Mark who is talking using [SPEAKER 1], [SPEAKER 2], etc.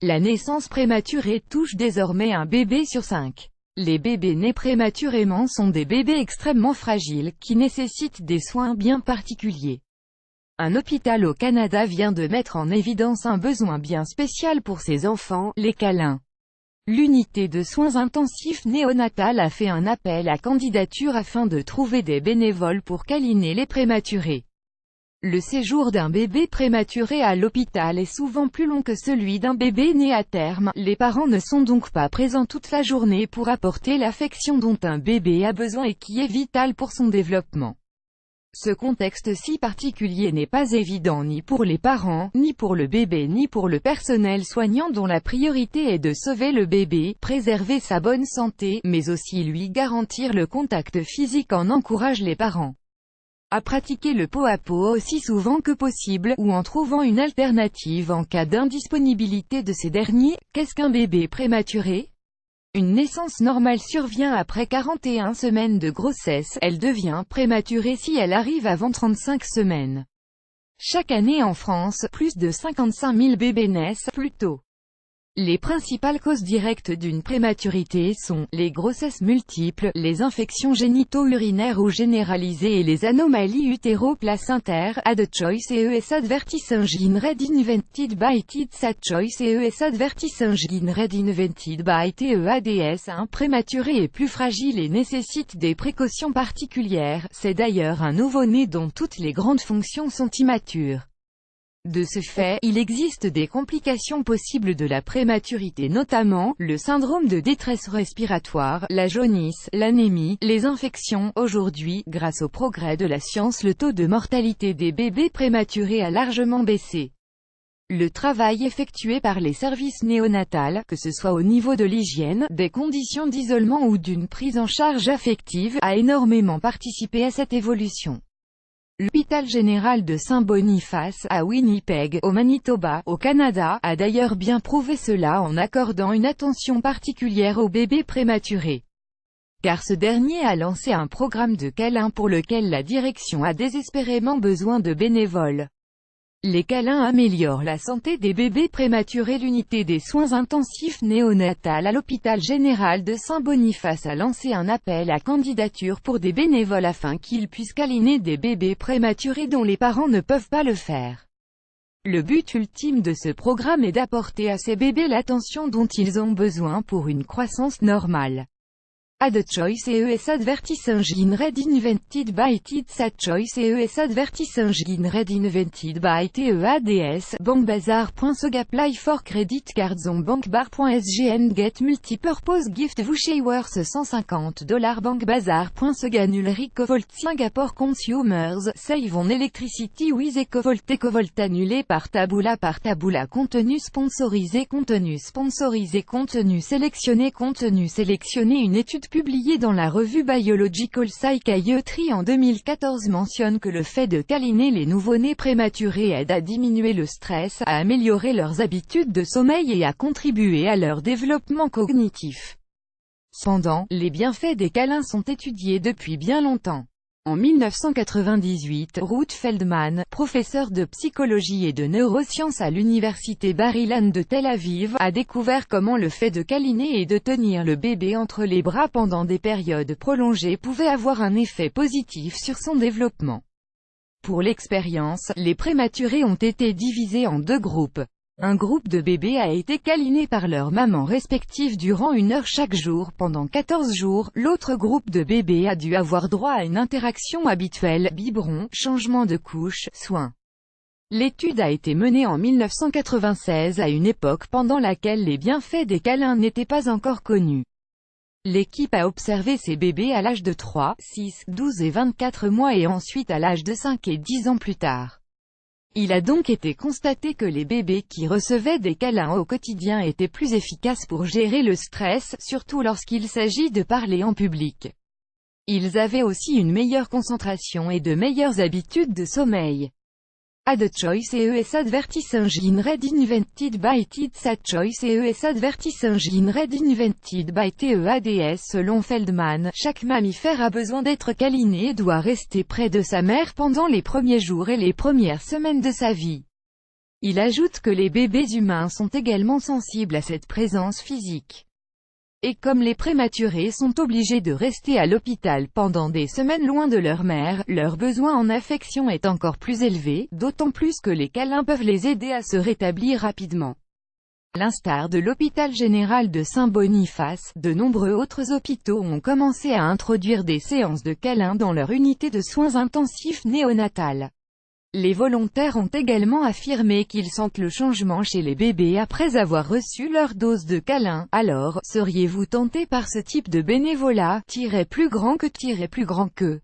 [SPEAKER 1] La naissance prématurée touche désormais un bébé sur 5. Les bébés nés prématurément sont des bébés extrêmement fragiles, qui nécessitent des soins bien particuliers. Un hôpital au Canada vient de mettre en évidence un besoin bien spécial pour ces enfants, les câlins. L'unité de soins intensifs néonatal a fait un appel à candidature afin de trouver des bénévoles pour câliner les prématurés. Le séjour d'un bébé prématuré à l'hôpital est souvent plus long que celui d'un bébé né à terme, les parents ne sont donc pas présents toute la journée pour apporter l'affection dont un bébé a besoin et qui est vitale pour son développement. Ce contexte si particulier n'est pas évident ni pour les parents, ni pour le bébé ni pour le personnel soignant dont la priorité est de sauver le bébé, préserver sa bonne santé, mais aussi lui garantir le contact physique en encourage les parents à pratiquer le pot à pot aussi souvent que possible, ou en trouvant une alternative en cas d'indisponibilité de ces derniers. Qu'est-ce qu'un bébé prématuré ? Une naissance normale survient après 41 semaines de grossesse, elle devient prématurée si elle arrive avant 35 semaines. Chaque année en France, plus de 55 000 bébés naissent plus tôt. Les principales causes directes d'une prématurité sont les grossesses multiples, les infections génito-urinaires ou généralisées et les anomalies utéro-placentaires. Add choice ES advertising red invented by TIDS. Add choice ES advertising red invented by TEADS. Un prématuré est plus fragile et nécessite des précautions particulières. C'est d'ailleurs un nouveau-né dont toutes les grandes fonctions sont immatures. De ce fait, il existe des complications possibles de la prématurité, notamment le syndrome de détresse respiratoire, la jaunisse, l'anémie, les infections. Aujourd'hui, grâce au progrès de la science, le taux de mortalité des bébés prématurés a largement baissé. Le travail effectué par les services néonatals, que ce soit au niveau de l'hygiène, des conditions d'isolement ou d'une prise en charge affective, a énormément participé à cette évolution. L'hôpital général de Saint-Boniface, à Winnipeg, au Manitoba, au Canada, a d'ailleurs bien prouvé cela en accordant une attention particulière aux bébés prématurés. Car ce dernier a lancé un programme de câlins pour lequel la direction a désespérément besoin de bénévoles. Les câlins améliorent la santé des bébés prématurés. L'unité des soins intensifs néonatal à l'hôpital général de Saint-Boniface a lancé un appel à candidature pour des bénévoles afin qu'ils puissent câliner des bébés prématurés dont les parents ne peuvent pas le faire. Le but ultime de ce programme est d'apporter à ces bébés l'attention dont ils ont besoin pour une croissance normale. Add choice ES advertising red invented by TIDS. Add choice ES advertising red invented by TEADS. Bankbazar.sg. Apply for credit cards on bankbar.sg and get multipurpose gift voucher worth $150. Bankbazar.sg. Annual Ecovolt Singapore Consumers save on electricity with Ecovolt. Ecovolt annulé par Taboola. Contenu sponsorisé. Contenu sélectionné. Une étude publiée dans la revue Biological Psychiatry en 2014 mentionne que le fait de câliner les nouveau-nés prématurés aide à diminuer le stress, à améliorer leurs habitudes de sommeil et à contribuer à leur développement cognitif. Cependant, les bienfaits des câlins sont étudiés depuis bien longtemps. En 1998, Ruth Feldman, professeure de psychologie et de neurosciences à l'université Bar-Ilan de Tel Aviv, a découvert comment le fait de câliner et de tenir le bébé entre les bras pendant des périodes prolongées pouvait avoir un effet positif sur son développement. Pour l'expérience, les prématurés ont été divisés en deux groupes. Un groupe de bébés a été câliné par leurs mamans respectives durant 1 heure chaque jour pendant 14 jours, l'autre groupe de bébés a dû avoir droit à une interaction habituelle, biberon, changement de couche, soins. L'étude a été menée en 1996 à une époque pendant laquelle les bienfaits des câlins n'étaient pas encore connus. L'équipe a observé ces bébés à l'âge de 3, 6, 12 et 24 mois et ensuite à l'âge de 5 et 10 ans plus tard. Il a donc été constaté que les bébés qui recevaient des câlins au quotidien étaient plus efficaces pour gérer le stress, surtout lorsqu'il s'agit de parler en public. Ils avaient aussi une meilleure concentration et de meilleures habitudes de sommeil. Add choice ES advertising red invented by TIDS. Add choice ES advertising red invented by TEADS. Selon Feldman, chaque mammifère a besoin d'être câliné et doit rester près de sa mère pendant les premiers jours et les premières semaines de sa vie. Il ajoute que les bébés humains sont également sensibles à cette présence physique. Et comme les prématurés sont obligés de rester à l'hôpital pendant des semaines loin de leur mère, leur besoin en affection est encore plus élevé, d'autant plus que les câlins peuvent les aider à se rétablir rapidement. À l'instar de l'hôpital général de Saint-Boniface, de nombreux autres hôpitaux ont commencé à introduire des séances de câlins dans leur unité de soins intensifs néonatales. Les volontaires ont également affirmé qu'ils sentent le changement chez les bébés après avoir reçu leur dose de câlin. Alors, seriez-vous tenté par ce type de bénévolat, plus grand que